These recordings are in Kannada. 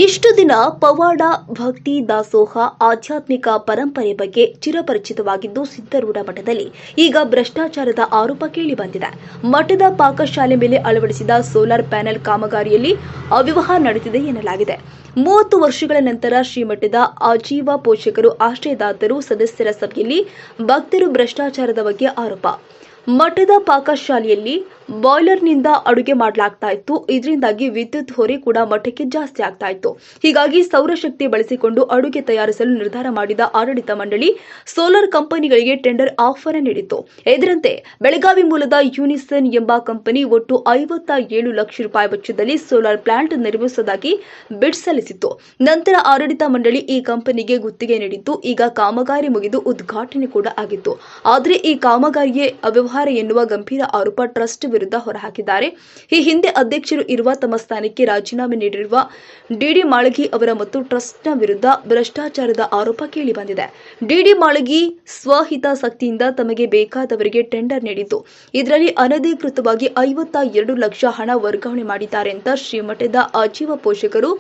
ಇಷ್ಟು ದಿನ ಪವಾಡ, ಭಕ್ತಿ, ದಾಸೋಹ, ಆಧ್ಯಾತ್ಮಿಕ ಪರಂಪರೆ ಬಗ್ಗೆ ಚಿರಪರಿಚಿತವಾಗಿದ್ದು ಸಿದ್ದರೂಢ ಮಠದಲ್ಲಿ ಈಗ ಭ್ರಷ್ಟಾಚಾರದ ಆರೋಪ ಕೇಳಿಬಂದಿದೆ. ಮಠದ ಪಾಕಶಾಲೆ ಮೇಲೆ ಅಳವಡಿಸಿದ ಸೋಲಾರ್ ಪ್ಯಾನೆಲ್ ಕಾಮಗಾರಿಯಲ್ಲಿ ಅವ್ಯವಹಾರ ನಡೆದಿದೆ ಎನ್ನಲಾಗಿದೆ. 30 ವರ್ಷಗಳ ನಂತರ ಶ್ರೀಮಠದ ಆಜೀವ ಪೋಷಕರು, ಆಶ್ರಯದಾತರು, ಸದಸ್ಯರ ಸಭೆಯಲ್ಲಿ ಭಕ್ತರು ಭ್ರಷ್ಟಾಚಾರದ ಬಗ್ಗೆ ಆರೋಪ. ಮಠದ ಪಾಕಶಾಲೆಯಲ್ಲಿ ಬಾಯ್ಲರ್ನಿಂದ ಅಡುಗೆ ಮಾಡಲಾಗ್ತಾ ಇತ್ತು. ಇದರಿಂದಾಗಿ ವಿದ್ಯುತ್ ಹೊರೆ ಕೂಡ ಮಠಕ್ಕೆ ಜಾಸ್ತಿ ಆಗ್ತಾ ಇತ್ತು. ಹೀಗಾಗಿ ಸೌರಶಕ್ತಿ ಬಳಸಿಕೊಂಡು ಅಡುಗೆ ತಯಾರಿಸಲು ನಿರ್ಧಾರ ಮಾಡಿದ ಆಡಳಿತ ಮಂಡಳಿ ಸೋಲಾರ್ ಕಂಪನಿಗಳಿಗೆ ಟೆಂಡರ್ ಆಫರ್ ನೀಡಿತ್ತು. ಇದರಂತೆ ಬೆಳಗಾವಿ ಮೂಲದ ಯೂನಿಸನ್ ಎಂಬ ಕಂಪನಿ ಒಟ್ಟು 57 ಲಕ್ಷ ರೂಪಾಯಿ ವೆಚ್ಚದಲ್ಲಿ ಸೋಲಾರ್ ಪ್ಲಾಂಟ್ ನಿರ್ಮಿಸುವುದಾಗಿ ಬಿಡ್ ಸಲ್ಲಿಸಿತ್ತು. ನಂತರ ಆಡಳಿತ ಮಂಡಳಿ ಈ ಕಂಪನಿಗೆ ಗುತ್ತಿಗೆ ನೀಡಿತ್ತು. ಈಗ ಕಾಮಗಾರಿ ಮುಗಿದು ಉದ್ಘಾಟನೆ ಕೂಡ ಆಗಿತ್ತು. ಆದರೆ ಈ ಕಾಮಗಾರಿಯೇ ಅವ್ಯವಹಾರ ಎನ್ನುವ ಗಂಭೀರ ಆರೋಪ ಟ್ರಸ್ಟ್ ವಿರುದ್ಧ ಹೊರಹಾಕಿದ್ದಾರೆ. ಈ ಹಿಂದೆ ಅಧ್ಯಕ್ಷರು ಇರುವ ತಮ್ಮ ಸ್ಥಾನಕ್ಕೆ ರಾಜೀನಾಮೆ ನೀಡಿರುವ ಡಿಡಿ ಮಾಳಗಿ ಅವರ ಮತ್ತು ಟ್ರಸ್ಟ್ನ ವಿರುದ್ಧ ಭ್ರಷ್ಟಾಚಾರದ ಆರೋಪ ಕೇಳಿಬಂದಿದೆ. ಡಿಡಿ ಮಾಳಗಿ ಸ್ವಹಿತಾಸಕ್ತಿಯಿಂದ ತಮಗೆ ಬೇಕಾದವರಿಗೆ ಟೆಂಡರ್ ನೀಡಿದ್ದು, ಇದರಲ್ಲಿ ಅನಧಿಕೃತವಾಗಿ 52 ಲಕ್ಷ ಹಣ ವರ್ಗಾವಣೆ ಮಾಡಿದ್ದಾರೆ ಅಂತ ಶ್ರೀಮಠದ ಆಜೀವ ಪೋಷಕರು,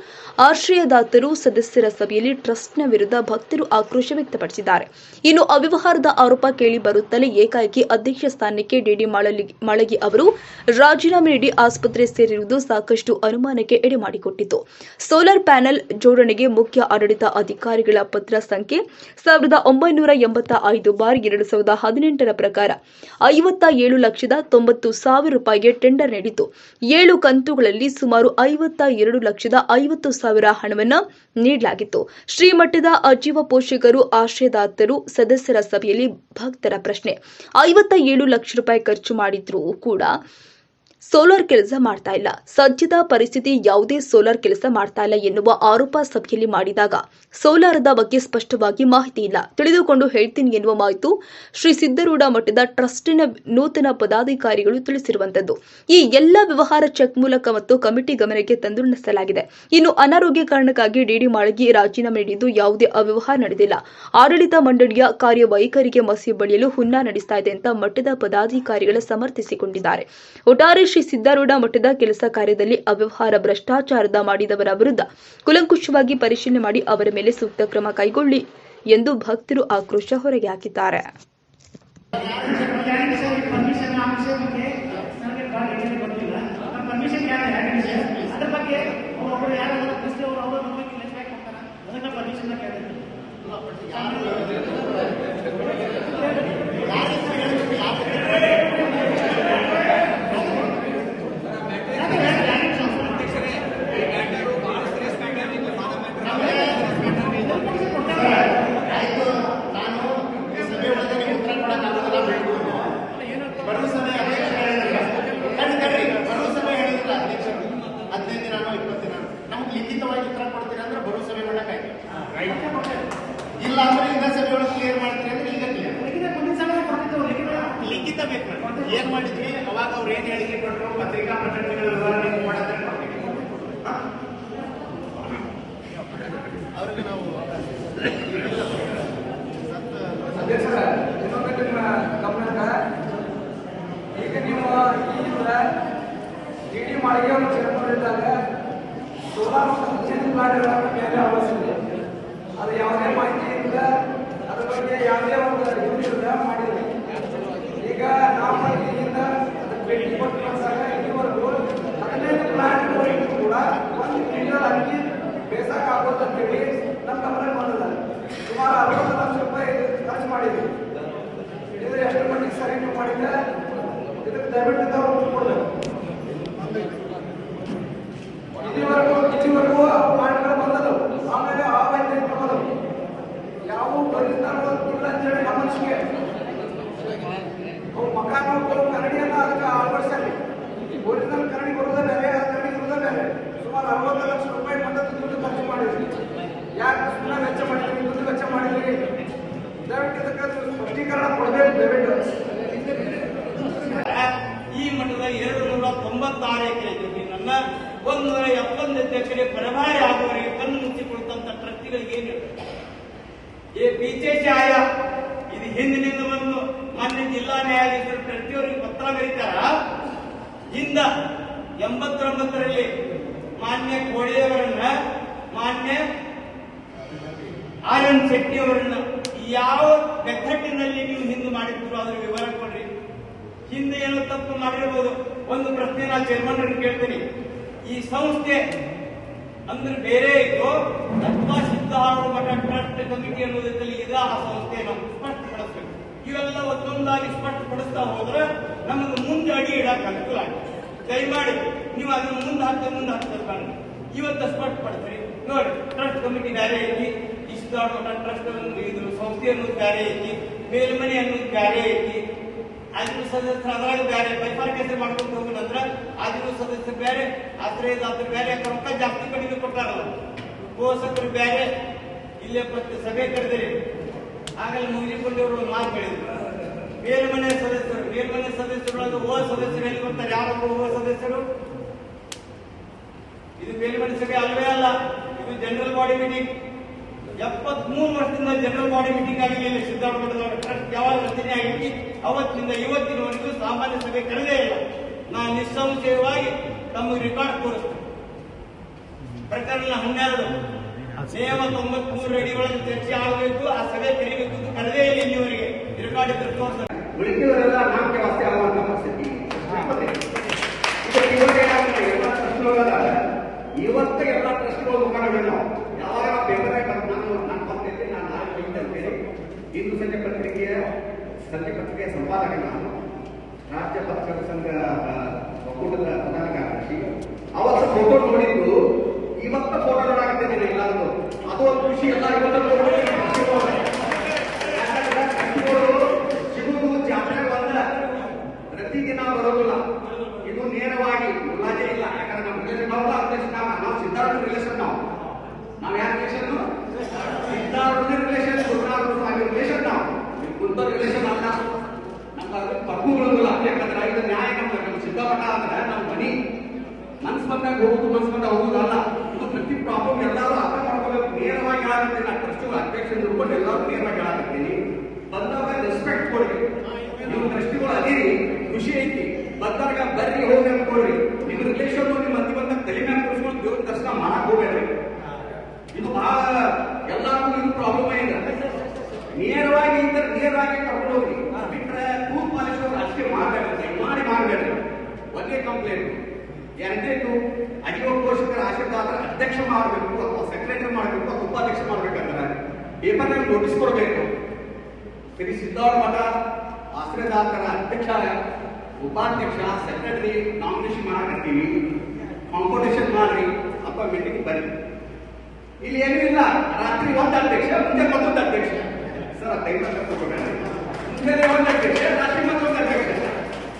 ಆಶ್ರಯದಾತರು, ಸದಸ್ಯರ ಸಭೆಯಲ್ಲಿ ಟ್ರಸ್ಟ್ನ ವಿರುದ್ಧ ಭಕ್ತರು ಆಕ್ರೋಶ ವ್ಯಕ್ತಪಡಿಸಿದ್ದಾರೆ. ಇನ್ನು ಅವ್ಯವಹಾರದ ಆರೋಪ ಕೇಳಿ ಬರುತ್ತಲೇ ಏಕಾಏಕಿ ಅಧ್ಯಕ್ಷ ಸ್ಥಾನಕ್ಕೆ ಡಿಡಿ ಮಾಳಗಿ ಅವರು ರಾಜೀನಾಮೆ ನೀಡಿ ಆಸ್ಪತ್ರೆ ಸೇರಿರುವುದು ಸಾಕಷ್ಟು ಅನುಮಾನಕ್ಕೆ ಎಡೆಮಾಡಿಕೊಟ್ಟಿತು. ಸೋಲಾರ್ ಪ್ಯಾನೆಲ್ ಜೋಡಣೆಗೆ ಮುಖ್ಯ ಆಡಳಿತ ಅಧಿಕಾರಿಗಳ ಪತ್ರ ಸಂಖ್ಯೆ 1985/2018 ಪ್ರಕಾರ 57,90,000 ರೂಪಾಯಿಗೆ ಟೆಂಡರ್ ನೀಡಿತು. 7 ಕಂತುಗಳಲ್ಲಿ ಸುಮಾರು 52,50,000 ಹಣವನ್ನು ನೀಡಲಾಗಿತ್ತು. ಶ್ರೀಮಠದ ಆಜೀವ ಪೋಷಕರು, ಆಶ್ರಯದಾತರು, ಸದಸ್ಯರ ಸಭೆಯಲ್ಲಿ ಭಕ್ತರ ಪ್ರಶ್ನೆ: 57 ಲಕ್ಷ ರೂಪಾಯಿ ಖರ್ಚು ಮಾಡಿದ್ರೂ ಕೂಡ ಸೋಲಾರ್ ಕೆಲಸ ಮಾಡ್ತಾ ಇಲ್ಲ. ಸದ್ಯದ ಪರಿಸ್ಥಿತಿ ಯಾವುದೇ ಸೋಲಾರ್ ಕೆಲಸ ಮಾಡ್ತಾ ಇಲ್ಲ ಎನ್ನುವ ಆರೋಪ ಸಭೆಯಲ್ಲಿ ಮಾಡಿದಾಗ ಸೋಲಾರದ ಬಗ್ಗೆ ಸ್ಪಷ್ಟವಾಗಿ ಮಾಹಿತಿ ಇಲ್ಲ, ತಿಳಿದುಕೊಂಡು ಹೇಳ್ತೀನಿ ಎನ್ನುವ ಮಾಹಿತಿ ಶ್ರೀ ಸಿದ್ದರೂಢ ಮಠದ ಟ್ರಸ್ಟಿನ ನೂತನ ಪದಾಧಿಕಾರಿಗಳು ತಿಳಿಸಿರುವಂತದ್ದು. ಈ ಎಲ್ಲ ವ್ಯವಹಾರ ಚೆಕ್ ಮೂಲಕ ಮತ್ತು ಕಮಿಟಿ ಗಮನಕ್ಕೆ ತಂದು ನಡೆಸಲಾಗಿದೆ. ಇನ್ನು ಅನಾರೋಗ್ಯ ಕಾರಣಕ್ಕಾಗಿ ಡಿಡಿ ಮಾಳಗಿ ರಾಜೀನಾಮೆ ನೀಡಿದ್ದು ಯಾವುದೇ ಅವ್ಯವಹಾರ ನಡೆದಿಲ್ಲ. ಆಡಳಿತ ಮಂಡಳಿಯ ಕಾರ್ಯವೈಖರಿಗೆ ಮಸಿ ಬಳಿಯಲು ಹುನ್ನ ನಡೆಸ್ತಾ ಇದೆ ಅಂತ ಮಠದ ಪದಾಧಿಕಾರಿಗಳ ಸಮರ್ಥಿಸಿಕೊಂಡಿದ್ದಾರೆ. ಒಟ್ಟಾರೆ ಶ್ರೀ ಸಿದ್ದರೂಢ ಮಠದ ಕೆಲಸ ಕಾರ್ಯದಲ್ಲಿ ಅವ್ಯವಹಾರ, ಭ್ರಷ್ಟಾಚಾರದ ಮಾಡಿದವರ ವಿರುದ್ಧ ಕೂಲಂಕುಷವಾಗಿ ಪರಿಶೀಲನೆ ಮಾಡಿ ಅವರ ಮೇಲೆ ಸೂಕ್ತ ಕ್ರಮ ಕೈಗೊಳ್ಳಿ ಎಂದು ಭಕ್ತರು ಆಕ್ರೋಶ ಹೊರಗೆ ಹಾಕಿದ್ದಾರೆ. ಇಲ್ಲ ಅಂದ್ರೆ ಈಗ ಸಭೆ ಒಳಗೆ ಕ್ಲಿಯರ್ ಮಾಡ್ತೀರಿ ಅಂದ್ರೆ ಈಗ ಲಿಖಿತ ಬೇಕು. ಏನ್ ಮಾಡಿದ್ವಿ ಅವಾಗ ಅವ್ರು ಏನ್ ಹೇಳಿಕೆ ಕೊಟ್ಟರು, ಪತ್ರಿಕಾ ಪ್ರಕಟಣೆಗಳ ವಿವರಣೆ ಮಾಡೋದನ್ನ ಕೊಡ್ತೀವಿ. ಅವ್ರಿಗೆ ನಾವು ಈಗ ನೀವು ಡಿಡಿ ಮಾಳಿಗೆ ಅವರು ಚೇರ್ಮನ್ ಸೋಲಾರ್ ಪ್ಲಾಂಟ್ಗಳ ಮೇಲೆ ಅವಶ್ಯಕತೆ ಅದು ಯಾವುದೇ ಮಾಹಿತಿ ಇಲ್ಲ, ಅದ್ರ ಬಗ್ಗೆ ಯಾವುದೇ ಒಂದು ಇದಿಲ್ಲ ಮಾಡಿದ್ವಿ. ಈಗ ನಾವು ಇಲ್ಲಿಂದ ಭೇಟಿ ಕೊಟ್ಟು ಬಂದಾಗ ಇಲ್ಲಿವರೆಗೂ 15 ಪ್ಲಾಂಟ್ಗಳಿಗೂ ಕೂಡ 1 ಕ್ವಿಂಟಲ್ ಅಕ್ಕಿ ಬೇಸಾಕಾಗೋದಂತೇಳಿ ನಮ್ಮ ಗಮನಕ್ಕೆ ಬಂದಿಲ್ಲ. ಸುಮಾರು 60 ಲಕ್ಷ ರೂಪಾಯಿ ಖರ್ಚು ಮಾಡಿದ್ವಿ. ಇದು ಎಷ್ಟು ಮಟ್ಟಿಗೆ ಸರಿ ನೀವು ಮಾಡಿದ್ದೆ ಇದಕ್ಕೆ ದಯವಿಟ್ಟು ತಾವು ಕೊಡಬೇಕು. ಇಲ್ಲಿವರೆಗೂ ಪ್ಲಾಂಟ್ಗಳು ಬಂದವು, ಆಮೇಲೆ ಅವೈಜ್ಞಾನಿಕ ಬಂದವು, ಯಾವ ಪರಿಸ್ಥಿತಿ ಇಲ್ಲ ಅಂತೇಳಿ ನಮ್ಮ ಅನಿಸಿಕೆ. ಅವು ಮಕಾನಗಳು ಕರಡಿಯನ್ನ ಅದಕ್ಕೆ ಅಳವಡಿಸಲಿ. ಒರಿಜಿನಲ್ ಕರಡಿ ಬರೋದೇ ಬೇರೆ, ಆ ಕರಡಿ ಬರೋದೇ ಬೇರೆ. ಸುಮಾರು 60 ಲಕ್ಷ ರೂಪಾಯಿ ಮಟ್ಟದ ದುಡ್ಡು ಖರ್ಚು ಮಾಡಿದ್ವಿ. ಯಾಕೆ ಸುಮ್ಮನೆ ವೆಚ್ಚ ಮಾಡಿದ್ವಿ, ದುಡ್ಡು ವೆಚ್ಚ ಮಾಡಿದ್ವಿ? ದಯವಿಟ್ಟು ಇದಕ್ಕೆ ಸ್ಪಷ್ಟೀಕರಣ ಕೊಡಬೇಕು ದಯವಿಟ್ಟು. ಈ ಮಠದ 296 ಎಕರೆ ಜಮೀನನ್ನ 171 ಎಕರೆ ಬರಬಾರಿ ಆಗುವವರೆಗೆ ಕಣ್ಣು ಮುಚ್ಚಿಕೊಳ್ಳುವಂತ ಟ್ರಸ್ಟಿಗಳಿಗೆ ಏನು ವಿಶೇಷ ಆಯ ಇದು ಹಿಂದಿನಿಂದ ಒಂದು ಮಾನ್ಯ ಜಿಲ್ಲಾ ನ್ಯಾಯಾಧೀಶರು ಟ್ರಸ್ಟಿಯವರಿಗೆ ಪತ್ರ ಬರೀತಾರ. ಹಿಂದ 89ರಲ್ಲಿ ಮಾನ್ಯ ಕೋಡೆಯವರನ್ನ ನಾರಾಯಣ್ ಶೆಟ್ಟಿ ಅವರನ್ನ ಯಾವ ಮೆಥಡಿನಲ್ಲಿ ನೀವು ಹಿಂದೆ ಮಾಡಿದ್ರು ಅದ್ರ ವಿವರ ಕೊಡ್ರಿ. ಹಿಂದೆ ಏನೋ ತಪ್ಪು ಮಾಡಿರ್ಬೋದು. ಒಂದು ಪ್ರಶ್ನೆ ನಾ ಚೇರ್ಮನ್ ಕೇಳ್ತೀನಿ, ಈ ಸಂಸ್ಥೆ ಅಂದ್ರೆ ಬೇರೆ ಇತ್ತು ಅಥವಾ ಸಿದ್ಧಾರೂಢ ಮಠ ಟ್ರಸ್ಟ್ ಕಮಿಟಿ ಅನ್ನೋದ್ರಲ್ಲಿ ಇದೆ, ಆ ಸಂಸ್ಥೆ ನಾವು ಸ್ಪಷ್ಟಪಡಿಸ್ಬೇಕು. ಇವೆಲ್ಲ ಒಂದೊಂದಾಗಿ ಸ್ಪಷ್ಟಪಡಿಸ್ತಾ ಹೋದ್ರೆ ನಮಗೆ ಮುಂದೆ ಅಡಿ ಇಡಕ್ಕೆ ಅನುಕೂಲ ಆಗ್ತದೆ. ದಯಮಾಡಿ ನೀವು ಅದನ್ನು ಮುಂದೆ ಹಾಕ್ತಾರೆ ಇವತ್ತು ಸ್ಪಷ್ಟಪಡಿಸ್ರಿ. ನೋಡಿ, ಟ್ರಸ್ಟ್ ಕಮಿಟಿ ಬೇರೆ ಐತಿ, ಈ ಸಿದ್ಧಾರೂಢ ಮಠ ಟ್ರಸ್ಟ್ ಇದು ಸಂಸ್ಥೆ ಅನ್ನೋದು ಬೇರೆ ಐತಿ, ಮೇಲ್ಮನೆ ಅನ್ನೋದು ಬೇರೆ ಐತಿ, ಆದಿನ ಸದಸ್ಯರು ಅದ್ರಾಗ ಬೇರೆ ಬೈಫಾರ್ಕೇಶನ್ ಮಾಡ್ಕೊಂಡು ಹೋಗೋ ನಂತರ ಆದಿನ ಸದಸ್ಯರು ಬೇರೆ, ಆಶ್ರಯದಾತರು ಬೇರೆ, ರೊಕ್ಕ ಜಾಸ್ತಿ ಕಡಿಮೆ ಕೊಟ್ಟಾರಲ್ಲ, ಪೋಷಕರು ಬೇರೆ. ಇಲ್ಲೇ ಸಭೆ ಕರೆದಿರಿ, ಆಗಲೇ ಮುಗಿಸಿಕೊಂಡವರು ಒಂದು ಮಾತು ಹೇಳಿದ್ರು, ಮೇಲ್ಮನೆ ಸದಸ್ಯರೊಳಗೆ ಓ ಸದಸ್ಯರು ಎಲ್ಲಿ ಬರ್ತಾರೆ? ಯಾರೊಬ್ಬರು ಓ ಸದಸ್ಯರು? ಇದು ಮೇಲ್ಮನೆ ಸಭೆ ಅಲ್ವೇ ಅಲ್ಲ, ಇದು ಜನರಲ್ ಬಾಡಿ ಮೀಟಿಂಗ್. 73 ವರ್ಷದಿಂದ ಜನರಲ್ ಬಾಡಿ ಮೀಟಿಂಗ್ ಆಗಿರಲಿಲ್ಲ ಸಿದ್ಧಾರೂಢ ಮಠದ ಟ್ರಸ್ಟ್ ಯಾವಾಗ ರಚನೆ ಆಗಿತ್ತು ಅವತ್ತಿನಿಂದ ಇವತ್ತಿನವರೆಗೂ ಸಾಮಾನ್ಯ ಸಭೆ ಕರೆದೇ ಇಲ್ಲ. ನಾನು ನಿಸ್ಸಂಶಯವಾಗಿ ತಮಗೆ ರೆಕಾರ್ಡ್ ತೋರಿಸ್ತೇನೆ. ಪ್ರಕರಣ 12 ನಿಯಮ 93 ಅಡಿ ಒಳಗೆ ಚರ್ಚೆ ಆಗಬೇಕು, ಆ ಸಭೆ ಕರಿಬೇಕು ಅಂತ ಕರೆದೇ ಇಲ್ಲ ಇಲ್ಲಿವರೆಗೆ. ರೆಕಾರ್ಡ್ ಇದ್ರೆ ತೋರಿಸ್ತಾರೆ. ಉಳಿದವರೆಲ್ಲ ನಾಮಕೆ ವಾಸ್ತೆ ಆಗುವಂತ ಪರಿಸ್ಥಿತಿ ಇವತ್ತು ಎಲ್ಲ ಟ್ರಸ್ಟ್ಗಳು ಮುಖಂಡಗಳು ಯಾವಾಗ ಪೇಪರ್ ನಾನು ಬರ್ತಿದ್ದೆ, ನಾನು ನಾಳೆ ಅಂತೇಳಿ ಇಂದು ಸಂಜೆ ಪತ್ರಿಕೆಯ ಸಂಪಾದಕ ನಾನು, ರಾಜ್ಯ ಪತ್ರಕರ್ತರ ಸಂಘ ಒಕ್ಕೂಟದ ಪ್ರಧಾನ ಕಾರ್ಯದರ್ಶಿ. ಅವತ್ತು ಫೋಟೋ ನೋಡಿದ್ದು ಇವತ್ತು ಫೋಟೋ ನೋಡಾಕತ್ತಿದ್ದೀನಿ ಎಲ್ಲರೂ. ಅದು ಒಂದು ಖುಷಿ. ಎಲ್ಲ ಸಿಗುವುದು ಜಾತ್ರೆ ಬಂದ ಪ್ರತಿದಿನ ಬರೋದಿಲ್ಲ. ಇದು ನೇರವಾಗಿ ಮುಲಾಜೆ ಇಲ್ಲ. ಯಾಕಂದ್ರೆ ನಮ್ಮ ರಿಲೇಷನ್ ನಾವು ಸಿದ್ಧಾರೂಢ ರಿಲೇಷನ್, ನಾವು ಯಾರ relation? Siddharudha relation, Gurunatha relation. ನಾವು ಗುರುತರ ರಿಲೇಷನ್ ಅಲ್ಲ. ನಮ್ಮ ಪಕ್ಕುಗಳಿಲ್ಲ. ಯಾಕಂದ್ರೆ ಇದು ನ್ಯಾಯ. ನಮ್ಮ ಸಿದ್ಧಮಠ ಅಂದ್ರೆ ನಮ್ಮ ಮನಿ ಮನ್ಸ್ ಬಂದಾಗ ಹೋಗುದು, ಮನ್ಸ್ ಬಂದಾಗ ಹೋಗುದಲ್ಲ. ಇದು ಪ್ರತಿ ಪ್ರಾಬ್ಲಮ್ ಎಲ್ಲರೂ ಅರ್ಥ ಮಾಡ್ಕೋಬೇಕು. ನೇರವಾಗಿ ಹೇಳಾಕತ್ತೀನಿ, ನಾನು ಟ್ರಸ್ಟ್ ಅಧ್ಯಕ್ಷ ತಿಳ್ಕೊಂಡು ಎಲ್ಲರೂ ನೇರವಾಗಿ ಹೇಳಾಕತ್ತೀನಿ. ಬಂದಾಗ ರೆಸ್ಪೆಕ್ಟ್ ಕೊಡ್ರಿ. ನೀವು ಟ್ರಸ್ಟಿಗಳು ಅದೀರಿ, ಖುಷಿ ಐತಿ. ಬಂದಾಗ ಬರ್ರಿ ಹೋಗಿ ಅನ್ಕೊಳ್ರಿ. ನಿಮ್ಮ ರಿಲೇಷನ್ ನಿಮ್ಮ ಮಂದಿ ಬಂದಾಗ ತಲೆ ಮೇಲೆ ಕೂರಿಸ್ಕೊಂಡು ದೇವ್ರ ದರ್ಶನ ಮಾಡಕ್ ಹೋಗ್ಬೇಡ್ರಿ. ಇದು ಬಹಳ ಎಲ್ಲರಿಗೂ ಇದು ಪ್ರಾಬ್ಲಮ್ ಇದೆ. ನೇರವಾಗಿ ಕರ್ಕೊಂಡು ಹೋಗ್ರಿ. ಬಿಟ್ರೆ ಕೂತ್ ಪಾಲಿಸೋರು ಅಷ್ಟೇ ಮಾಡಬೇಕಂತೆ ಮಾಡಬೇಡ್ರಿ. ಒಂದೇ ಕಂಪ್ಲೇಂಟ್ ಎರಡನೇದು ಅಡಿಯೋ ಪೋಷಕರ ಆಶೀರ್ವಾದ ಅಧ್ಯಕ್ಷ ಮಾಡಬೇಕು ಅಥವಾ ಸೆಕ್ರೆಟರಿ ಮಾಡಬೇಕು ಅಥವಾ ಉಪಾಧ್ಯಕ್ಷ ಮಾಡ್ಬೇಕಂದ್ರೆ ಪೇಪರ್ನಲ್ಲಿ ನೋಟಿಸ್ ಕೊಡಬೇಕು. ಶ್ರೀ ಸಿದ್ಧಾರೂಢ ಮಠ ಆಶ್ರಯದಾತರ ಅಧ್ಯಕ್ಷ, ಉಪಾಧ್ಯಕ್ಷ, ಸೆಕ್ರೆಟರಿ ನಾಮಿನೇಷನ್ ಮಾಡಕತ್ತೀವಿ, ಕಾಂಪಿಟೇಷನ್ ಮಾಡ್ರಿ ಅಥವಾ ಮೀಟಿಂಗ್ ಬರ್ರಿ. ಇಲ್ಲಿ ಏನೂ ಇಲ್ಲ. ರಾತ್ರಿ ಒಂದು ಅಧ್ಯಕ್ಷ, ಮುಂದೆ ಮತ್ತೊಂದು ಅಧ್ಯಕ್ಷ. ಸರ್ ಮುಂಜಾನೆ ಒಂದು ಅಧ್ಯಕ್ಷ, ರಾತ್ರಿ ಮತ್ತೊಂದು ಅಧ್ಯಕ್ಷ.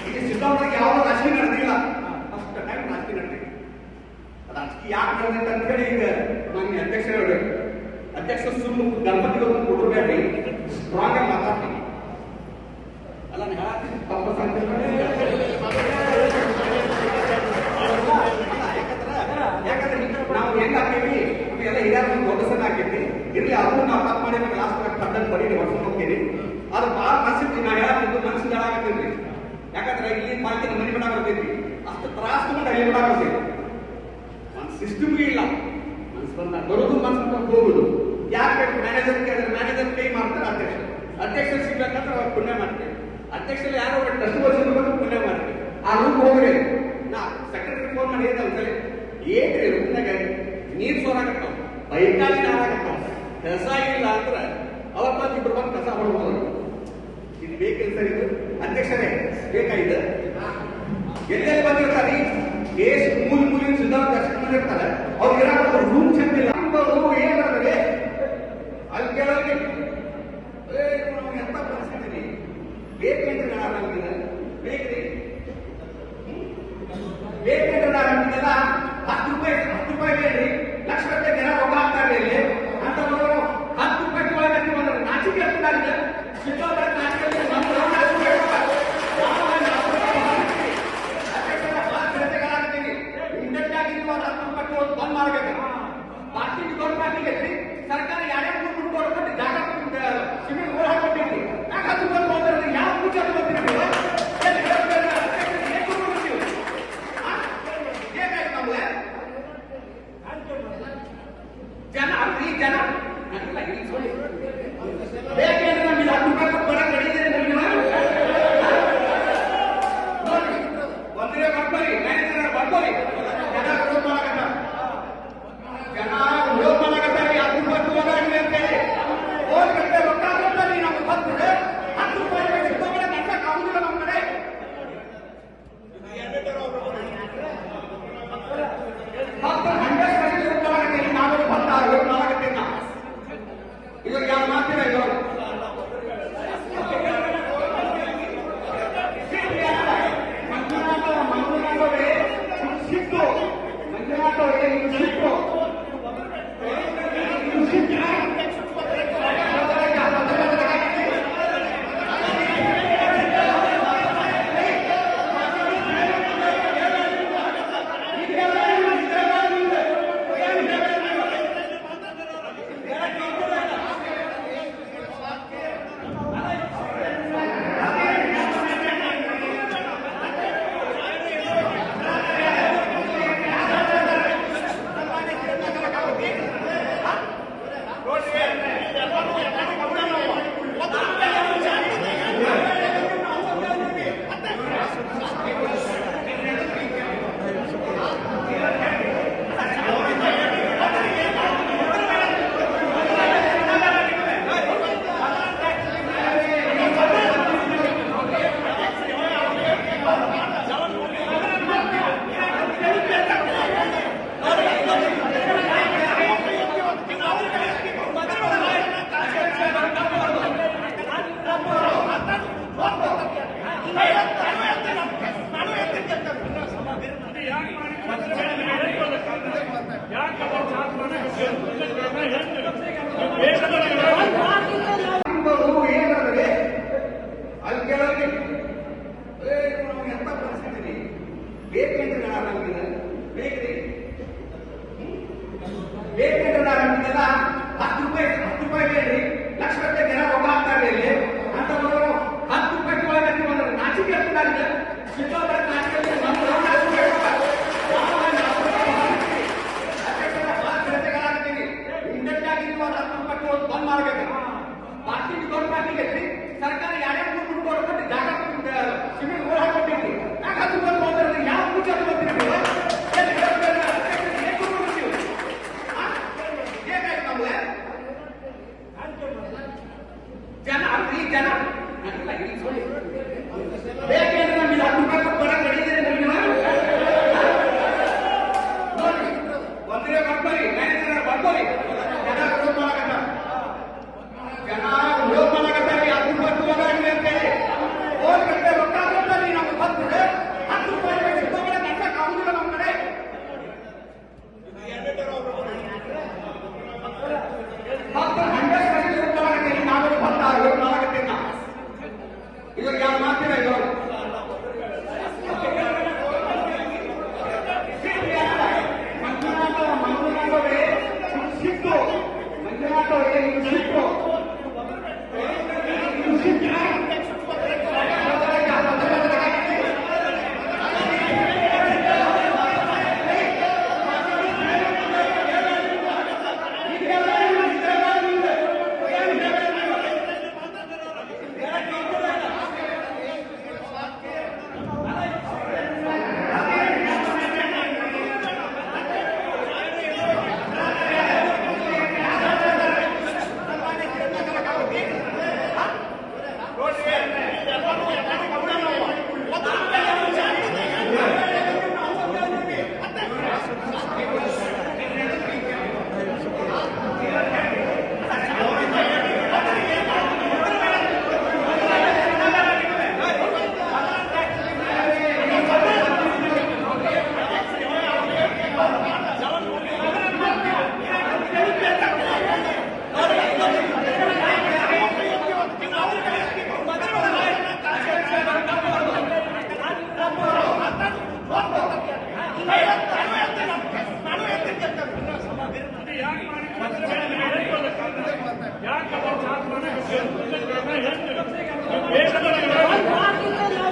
ಇಲ್ಲಿ ಸಿದ್ಧಾರೂಢಕ್ಕೆ ಯಾವ ರಾಶಿ ನಡೆದಿಲ್ಲ. ಫಸ್ಟ್ ಟೈಮ್ ರಾಜಕೀಯ ನಡೆದಿದೆ. ರಾಜಕೀಯ ಯಾಕೆ ನಡೆದಿತ್ತು ಅಂತ ಹೇಳಿ ಈಗ ಮಾನ್ಯ ಅಧ್ಯಕ್ಷ ಸುಮ್ಮನೆ ಗಣಪತಿಗಳನ್ನು ಕೊಡಬೇಡ್ರಿ, ಸ್ಟ್ರಾಂಗ್ ಆಗಿ ಮಾತಾಡ್ತೀನಿ. ಅಲ್ಲ ಹೇಳತ್ತೀನಿ ತಪ್ಪ ಯಾಕಂದ್ರೆ ನಾವು ಹೆಂಗ್ ಹಾಕೀವಿ ಎಲ್ಲ ಹಿರಿಯರ ನೋಟಿಸನ್ ಹಾಕೈತಿ. ಇರ್ಲಿ ಅದನ್ನು ನಾವು ತಪ್ಪು ಮಾಡಿದ್ರೆ ಲಾಸ್ಟ್ ಪಡ್ಡನ್ನು ಬರೀ ಹೊಡ್ಕೊಂಡು ಹೋಗ್ತೀನಿ. ಅದು ಭಾಳ ಮನಸ್ಸಿತ್ತು. ನಾ ಹೇಳತ್ತಿದ್ದು ಮನಸ್ಸಿಂದ ಹೇಳಾಕತ್ತೀನಿ. ಯಾಕಂದ್ರೆ ಇಲ್ಲಿ ಪಾಲ್ಟಿ ಮನೆ ಬಿಡ ಬರ್ತೈತಿ, ಅಷ್ಟು ತ್ರಾಸ ತಗೊಂಡು ಅಲ್ಲಿ ಬಿಡ ಬರ್ತೈತಿ. ಒಂದು ಸಿಸ್ಟಮ್ ಇಲ್ಲ. ಮನ್ಸು ಬಂದ ಬರೋದು, ಮನ್ಸು ಬಂದ ಹೋಗುದು. ಯಾಕೆ ಬೇಕು? ಮ್ಯಾನೇಜರ್ ಕೇಳಿದ್ರೆ ಮ್ಯಾನೇಜರ್ ಪೇ ಮಾಡ್ತಾರೆ ಅಧ್ಯಕ್ಷರು ಸಿಗ್ಬೇಕಂದ್ರೆ ಅವ್ರು ಪುಣ್ಯ ಮಾಡ್ತೇವೆ. ಅಧ್ಯಕ್ಷರು ಯಾರೋ ಟ್ರಸ್ಟ್ ವರ್ಷದ ಪುಣ್ಯ ಮಾಡ್ತೀವಿ. ಆ ರೂಮ್ ಹೋಗ್ರಿ. ನಾ ಸೆಕ್ರೆಟರಿ ಫೋನ್ ಮಾಡಿ ಏನಂತೇಳಿ ಏನ್ರಿ ರೂಮ್ನಾಗ ನೀರು ಸೋರಾಗತ್ತಾವ, ಬೈಕಾಲಿ ನಾರಾಗತ್ತಾವ, ಕಸ ಇಲ್ಲ ಅಂದ್ರೆ ಅವತ್ತು ಇಬ್ರು ಬಂದು ಕಸ ಹೊಡ್ಬೋದು. ಇದು ಬೇಕಿಲ್ಲ ಸರ್. ಇದು ಅಧ್ಯಕ್ಷರೇ ಬೇಕಾಗಿದೆ. ಎಲ್ಲೆಲ್ಲಿ ಬಂದಿರ್ತಾರೆ ಕೇಸ್ ಮೂಲಿನ ಸಿದ್ಧಾರ್ಥ ದರ್ಶನ ಬಂದಿರ್ತಾರೆ. ಅವ್ರು ಇರಾಕ ರೂಮ್ ಚೆಕ್ ಇಲ್ಲ. ಏನಾದ್ರೆ ಅಲ್ಲಿ ಕೇಳೋಕೆ ನಾವು ಎಂತ ಪರಿಸ್ಥಿತಿ ಬೇಕಂದ್ರೆ ನಮಗೆ ಬೇಕ್ರಿ ಬೇಕಂದ್ರೆ ನಾವೆಲ್ಲ 10 ರೂಪಾಯಿ ಬೇಡ್ರಿ, ಲಕ್ಷ ರೂಪಾಯಿ ಜನ ಒಬ್ಬ ಹಾಕ್ತಾರೆ ಇಲ್ಲಿ ಅಂತ 10 ರೂಪಾಯಿ ತೊಗೊಳಕ್ಕೆ ಬಂದ್ರೆ ನಾಚಿಕೆ ಆಗ್ತದೆ. ಬಂದ್ ಮಾಡಬೇಕು. ಪಾರ್ಟಿಗೆ ದೊಡ್ಡ ಪಾರ್ಟಿಗೆ ಸರ್ಕಾರ ಯಾರ್ಯಾರು ದುಡ್ಡು ಕೊಡ್ಕೊಂಡು ಜಾಗ ಸಿಮೆಂಟ್ ಗೋಳ ಹಾಕೊಟ್ಟಿರ್ತೀವಿ. ಯಾಕೆ ಅದು ಬಂದು ಹೋದ್ರೆ ಯಾವ ಪೂಜೆ ಬರ್ತೀವಿ ಬೇಕಾಯ್ತು ನಮ್ಗೆ ಜನ ಅಲ್ರಿ. ಜನ ಬೇಕಂದ್ರೆ ನಮಗೆ 10 ರೂಪಾಯಿ ಕೊಟ್ಟು ಬರಕ್ ರೆಡಿ ಇದ್ದೀರಿ ನೀವು? ನೋಡ್ರಿ, ಒಂದೇ ಬರ್ಕೊಳ್ಳಿ, ಮ್ಯಾನೇಜರ್ ಬರ್ಕೊಳ್ಳಿ. ಜನ ವಿರೋಧ ಮಾಡಕತ್ತಾರ. ಜನ ವಿರೋಧ ಮಾಡಕತ್ತಾರ. 10 ರೂಪಾಯಿ ತಗೋದಾಗ್ಲಿ ಅಂತ ಹೇಳಿ ಹೋದ್ ಗಂಟೆ ರೊಕ್ಕ ಕೊಟ್ಟಲ್ಲಿ ನಮ್ಗೆ ಬಂದ್ರೆ 10 ರೂಪಾಯಿ ಸಿಗೋದ್ರೆ ಕಟ್ಟಕ್ ಆಗುದಿಲ್ಲ ನಮ್ಮ ಕಡೆ. ಮತ್ತೆ 100% ವಿರೋಧ ಮಾಡಕತ್ತೀನಿ. ನಾವು ಬಂದ ವಿರೋಧ ಮಾಡಕತ್ತೀನಿ ನಾ. ಇದ್ರಿಗೆ ಯಾವ ಮಾತಿಲ್ಲ ಇವಾಗ. ಮಂಜುನಾಥವರೇ ಸಿಟ್ಟು, ಮಂಜುನಾಥವರೇ ನೀವು ಸಿಟ್ಟು. ಏನಂದ್ರೆ ಅಲ್ಲಿ ಕೇಳೋರಿಗೆ ಎಂತ ಪರಿಸ್ಥಿತಿ ಬೇಕಂದ್ರೆ ನಮಗೆ ಬೇಕ್ರಿ ಬೇಕಂದ್ರೆ ನಮಗೆಲ್ಲ 10 ರೂಪಾಯಿ ಬೇಡ್ರಿ, ಲಕ್ಷ ರೂಪಾಯಿ ಜನ ರೊಕ್ಕ ಹಾಕ್ತಾರೆ ಇಲ್ಲಿ ಅಂತ 10 ರೂಪಾಯಿ ತಗೊಳ್ಳೋದಕ್ಕೆ ನಾಚಿಕೆ ಆಗ್ತದೆ. ಸಿದ್ದೋದರ ನಾಚಿಕೆ ಬಂದ್ ಮಾಡಬೇಕು. ಪಾರ್ಟಿಗೆ ದೊಡ್ಡ ಪಾರ್ಟಿಗೆ ಸರ್ಕಾರ ಯಾರ್ಯಾರು ದುಡ್ಡು ಕೊಟ್ಟು ಜಾಗ ಸಿಮೆಂಟ್ ಗೋಳ ಹಾಕೊಟ್ಟಿದ್ರಿ. ಯಾಕೆ 10 ರೂಪಾಯಿ ತಗೊಂಡ್ರೆ ಯಾವ ಪೂಜೆ ಬರ್ತೀರಿ ನೀವು? ಬೇಕಾಯ್ತು ನಮ್ಗೆ ಜನ ಈ ಜನ ಬೇಕಂದ್ರೆ ನಮಗೆ 10 ರೂಪಾಯಿ ಕೊಟ್ಟು ಬರಕ್ ರೆಡಿ ಇದ್ದೀರಿ ನೀವು? ನೋಡ್ರಿ, ಒಂದೇ ಬರ್ಕೊಳ್ಳಿ, ಮ್ಯಾನೇಜರ್ ಬರ್ಕೊಳ್ಳಿ. ಜನ ವಿರೋಧ ಮಾಡಕತ್ತಾರ. ಜನ ವಿರೋಧ ಮಾಡಕತ್ತಾರ. 10 ರೂಪಾಯಿ ತಗೋದಾಗ್ಲಿ ಅಂತ ಹೇಳಿ ಹೋದ್ ಗಂಟೆ ರೊಕ್ಕ ಕೊಟ್ಟಲ್ಲಿ ನಮ್ಗೆ ಬಂದ್ರೆ 10 ರೂಪಾಯಿ ಸಿಗೋದ್ರೆ ಕಟ್ಟಕ್ ಆಗುದಿಲ್ಲ ನಮ್ಮ ಕಡೆ. ಮತ್ತೆ 100% ವಿರೋಧ ಮಾಡಕತ್ತೀನಿ. ನಾವು ಬಂದ ವಿರೋಧ ಮಾಡಕತ್ತೀನಿ ನಾ. ಇದ್ರಿಗೆ ಯಾವ ಮಾತಿಲ್ಲ ಇವಾಗ. ಮಂಜುನಾಥವರೇ ಸಿಟ್ಟು, ಮಂಜುನಾಥವರೇ ನೀವು ಸಿಟ್ಟು.